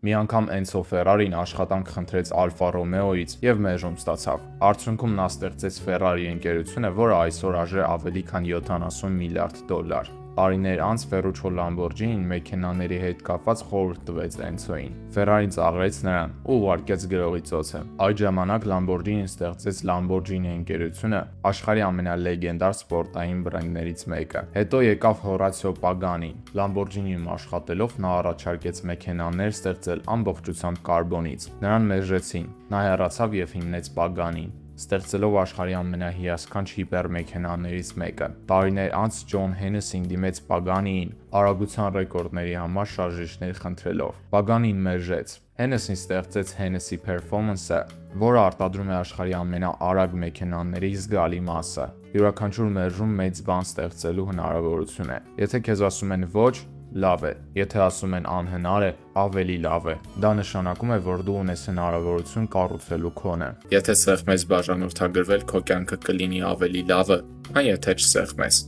Մի անգամ Էնցո Ֆերարին աշխատանք խնդրեց Ալֆա Ռոմեոից և մերժում ստացավ։ Արդյունքում նա ստեղծեց Ferrari ընկերությունը, որը այսօր արժե ավելի քան $70 միլիարդ։ Տարիներ անց Ferruccio Lamborghini-ն մեքենաների հետ կապված խորհուրդ տվեց Էնցոյին։ Ferrari-ն ծաղրեց նրան ու ուղարկեց գրողի ծոցը։ Այդ ժամանակ Lamborghini-ն ստեղծեց Lamborghini ընկերությունը, աշխարհի ամենալեգենդար սպորտային բրենդներից մեկը։ Հետո եկավ Հորացիո Պագանին։ Lamborghini-ում աշխատելով նա առաջարկեց մեքենաներ ստեղծել ամբողջությամբ կարբոնից։ Նրան մերժեցին։ Նա հեռացավ և հիմնեց Pagani-ն, ստեղծելով աշխարհի ամենահիասքանչ հիպերմեքենաներից մեկը։ Տարիներ անց Ջոն Հենեսին դիմեց Pagani-ին արագության ռեկորդների համար շարժիչներ խնդրելով։ Pagani-ն մերժեց։ Հենեսին ստեղծեց Hennessy Performance-ը, որը արտադրում է աշխարհի ամենաարագ մեքենաների զգալի մասը։ Յուրաքանչյուր մերժում մեծ բան ստեղծելու հնարավորություն է։ Եթե քեզ ասում են ոչ, լավ է, եթե ասում են անհնար է, ավելի լավ է։ Դա նշանակում է, որ դու ունես հնարավորություն կառուցելու քոնը։ Եթե սեղմես բաժանորդագրվել, քո կյանքը կլինի ավելի լավը, քան եթե չսեղմես։